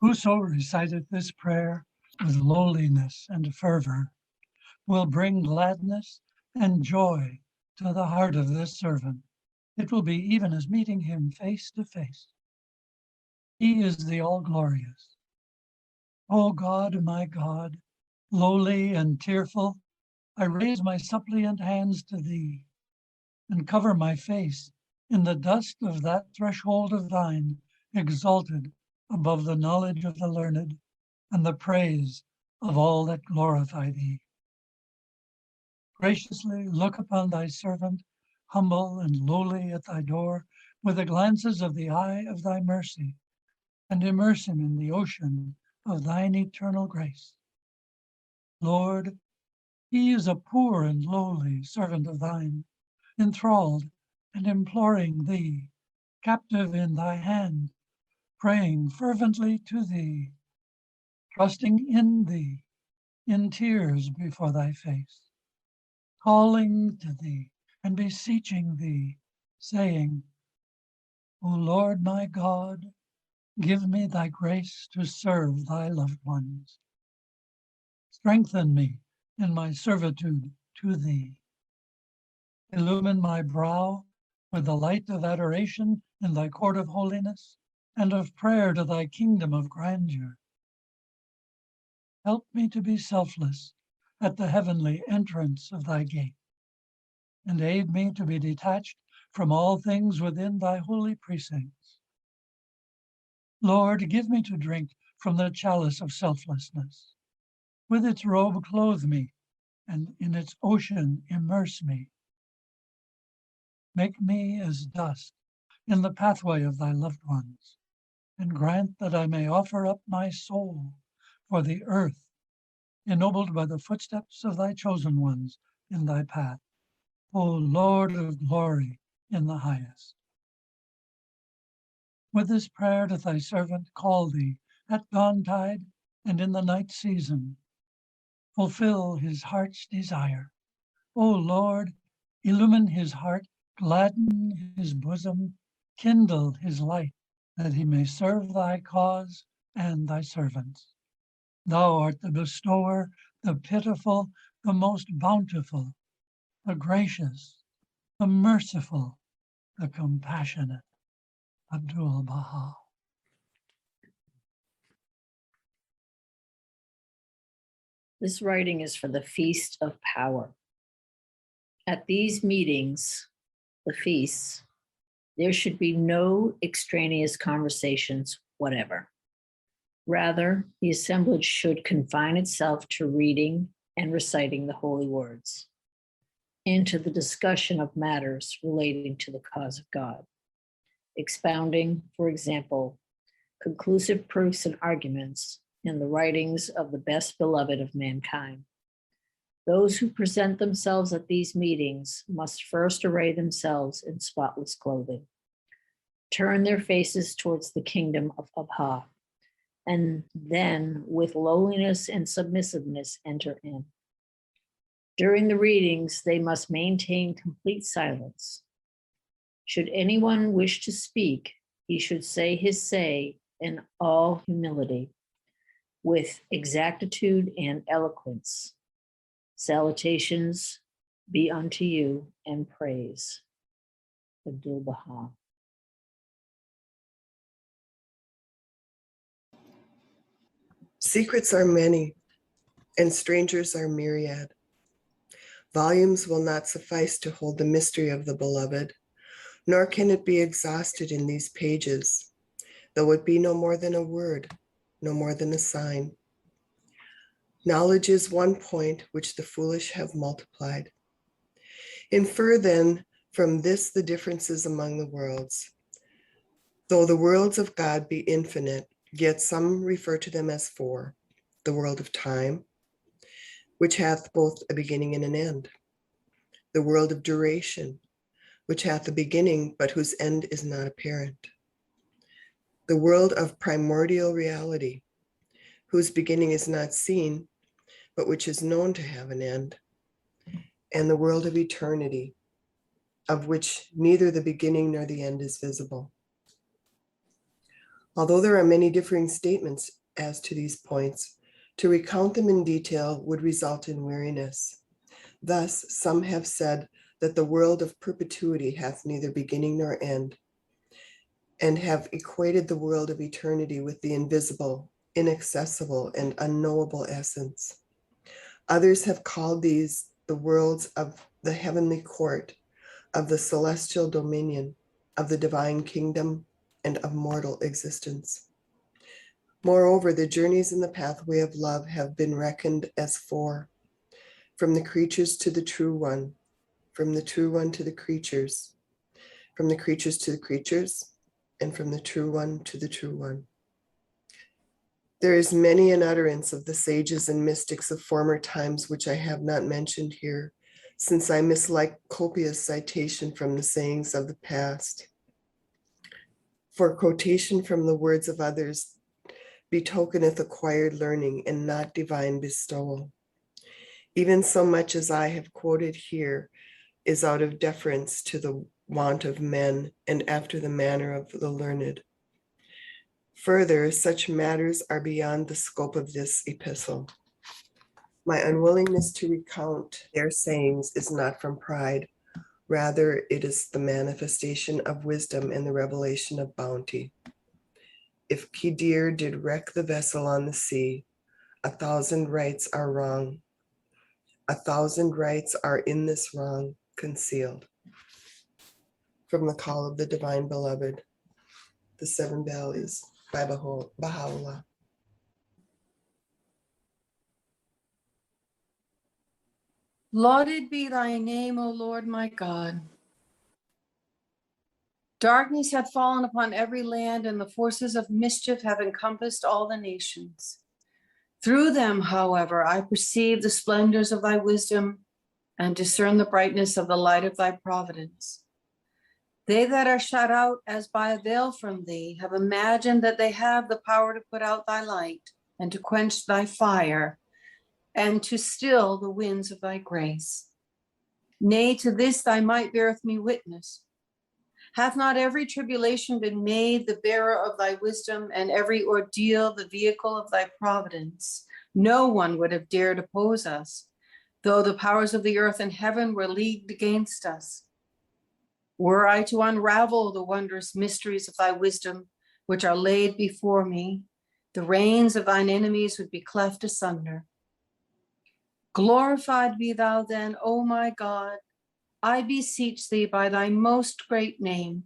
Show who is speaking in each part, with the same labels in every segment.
Speaker 1: Whoso reciteth this prayer with lowliness and fervor will bring gladness and joy to the heart of this servant. It will be even as meeting him face to face. He is the all-glorious. O God, my God, lowly and tearful, I raise my suppliant hands to thee and cover my face in the dust of that threshold of thine, exalted above the knowledge of the learned and the praise of all that glorify thee. Graciously look upon thy servant, humble and lowly at thy door, with the glances of the eye of thy mercy, and immerse him in the ocean of thine eternal grace. Lord, he is a poor and lowly servant of thine, enthralled and imploring thee, captive in thy hand, praying fervently to thee, trusting in thee, in tears before thy face, calling to thee and beseeching thee, saying, O Lord my God, give me thy grace to serve thy loved ones. Strengthen me in my servitude to thee. Illumine my brow with the light of adoration in thy court of holiness and of prayer to thy kingdom of grandeur. Help me to be selfless at the heavenly entrance of thy gate, and aid me to be detached from all things within thy holy precincts. Lord, give me to drink from the chalice of selflessness. With its robe clothe me, and in its ocean immerse me. Make me as dust in the pathway of thy loved ones, and grant that I may offer up my soul for the earth, ennobled by the footsteps of thy chosen ones in thy path, O Lord of glory in the highest. With this prayer doth thy servant call thee at dawntide and in the night season. Fulfill his heart's desire. O Lord, illumine his heart, gladden his bosom, kindle his light, that he may serve thy cause and thy servants. Thou art the bestower, the pitiful, the most bountiful, the gracious, the merciful, the compassionate. Abdul-Baha.
Speaker 2: This writing is for the Feast of Power. At these meetings, the feasts, there should be no extraneous conversations whatever. Rather, the assemblage should confine itself to reading and reciting the holy words, and to the discussion of matters relating to the cause of God, expounding, for example, conclusive proofs and arguments in the writings of the best beloved of mankind. Those who present themselves at these meetings must first array themselves in spotless clothing, turn their faces towards the kingdom of Abha, and then with lowliness and submissiveness enter in. During the readings, they must maintain complete silence. Should anyone wish to speak, he should say his say in all humility, with exactitude and eloquence. Salutations be unto you and praise. Abdul-Baha.
Speaker 3: Secrets are many, and strangers are myriad. Volumes will not suffice to hold the mystery of the beloved, nor can it be exhausted in these pages, though it be no more than a word, no more than a sign. Knowledge is one point which the foolish have multiplied. Infer then from this the differences among the worlds. Though the worlds of God be infinite, yet some refer to them as four: the world of time, which hath both a beginning and an end; the world of duration, which hath a beginning, but whose end is not apparent; the world of primordial reality, whose beginning is not seen, but which is known to have an end; and the world of eternity, of which neither the beginning nor the end is visible. Although there are many differing statements as to these points, to recount them in detail would result in weariness. Thus, some have said that the world of perpetuity hath neither beginning nor end, and have equated the world of eternity with the invisible, inaccessible, and unknowable essence. Others have called these the worlds of the heavenly court, of the celestial dominion, of the divine kingdom, and of mortal existence. Moreover, the journeys in the pathway of love have been reckoned as four: from the creatures to the true one, from the true one to the creatures, from the creatures to the creatures, and from the true one to the true one. There is many an utterance of the sages and mystics of former times which I have not mentioned here, since I mislike copious citation from the sayings of the past. For quotation from the words of others betokeneth acquired learning and not divine bestowal. Even so much as I have quoted here is out of deference to the want of men and after the manner of the learned. Further, such matters are beyond the scope of this epistle. My unwillingness to recount their sayings is not from pride. Rather, it is the manifestation of wisdom and the revelation of bounty. If Kidir did wreck the vessel on the sea, 1,000 rights are wrong. 1,000 rights are in this wrong concealed. From the Call of the Divine Beloved, The Seven Valleys, by Baha'u'llah.
Speaker 4: Lauded be thy name, O Lord my God. Darkness hath fallen upon every land, and the forces of mischief have encompassed all the nations. Through them, however, I perceive the splendors of thy wisdom and discern the brightness of the light of thy providence. They that are shut out as by a veil from thee have imagined that they have the power to put out thy light and to quench thy fire and to still the winds of thy grace. Nay, to this thy might beareth me witness. Hath not every tribulation been made the bearer of thy wisdom, and every ordeal the vehicle of thy providence? No one would have dared oppose us, though the powers of the earth and heaven were leagued against us. Were I to unravel the wondrous mysteries of thy wisdom, which are laid before me, the reins of thine enemies would be cleft asunder. Glorified be thou then, O my God. I beseech thee by thy most great name,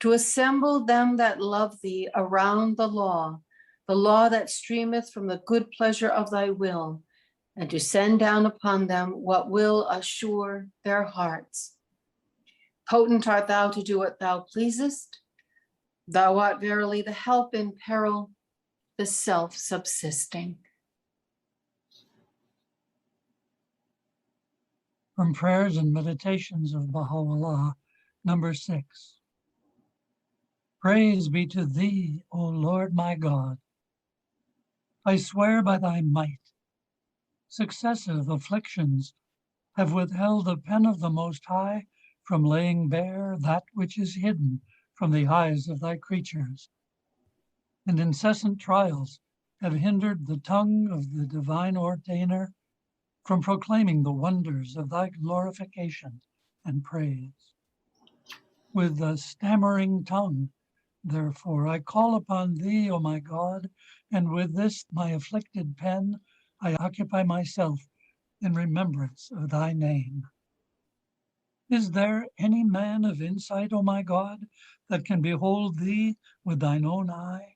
Speaker 4: to assemble them that love thee around the law that streameth from the good pleasure of thy will, and to send down upon them what will assure their hearts. Potent art thou to do what thou pleasest. Thou art verily the help in peril, the self-subsisting.
Speaker 1: From Prayers and Meditations of Baha'u'llah, number 6. Praise be to thee, O Lord my God. I swear by thy might, successive afflictions have withheld the pen of the Most High from laying bare that which is hidden from the eyes of thy creatures, and incessant trials have hindered the tongue of the divine ordainer from proclaiming the wonders of thy glorification and praise. With the stammering tongue, therefore, I call upon thee, O my God, and with this my afflicted pen, I occupy myself in remembrance of thy name. Is there any man of insight, O my God, that can behold thee with thine own eye?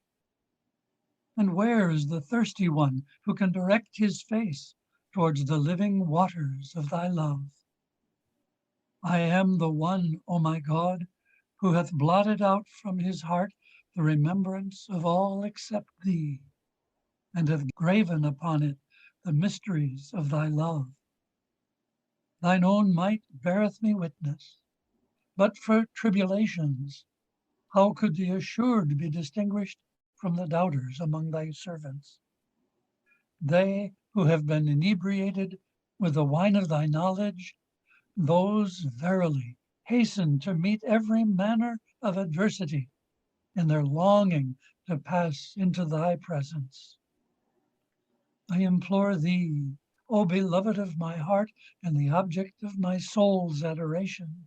Speaker 1: And where is the thirsty one who can direct his face towards the living waters of thy love? I am the one, O my God, who hath blotted out from his heart the remembrance of all except thee, and hath graven upon it the mysteries of thy love. Thine own might beareth me witness. But for tribulations, how could the assured be distinguished from the doubters among thy servants? They who have been inebriated with the wine of thy knowledge, those verily hasten to meet every manner of adversity in their longing to pass into thy presence. I implore thee, O beloved of my heart and the object of my soul's adoration,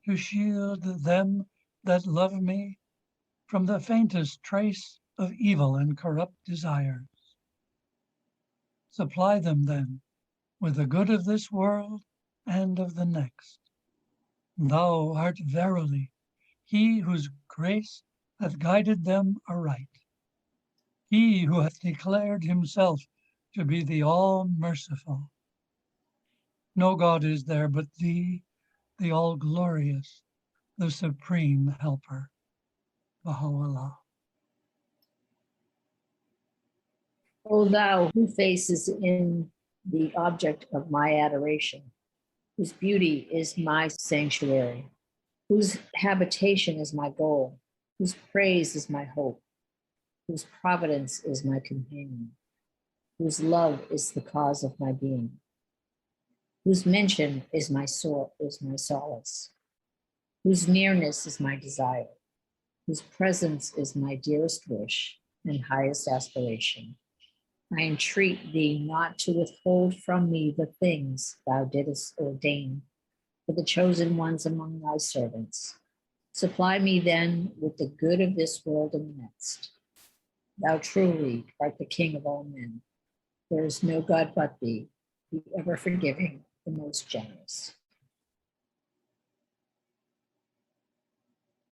Speaker 1: to shield them that love me from the faintest trace of evil and corrupt desires. Supply them then with the good of this world and of the next. Thou art verily he whose grace hath guided them aright, he who hath declared himself to be the all-merciful. No God is there but thee, the all-glorious, the supreme helper, Baha'u'llah.
Speaker 2: O thou who faces in the object of my adoration, whose beauty is my sanctuary, whose habitation is my goal, whose praise is my hope, whose providence is my companion, whose love is the cause of my being, whose mention is my solace, whose nearness is my desire, whose presence is my dearest wish and highest aspiration. I entreat thee not to withhold from me the things thou didst ordain for the chosen ones among thy servants. Supply me then with the good of this world and the next. Thou truly art the King of all men. There is no God but thee, the ever forgiving, the most generous.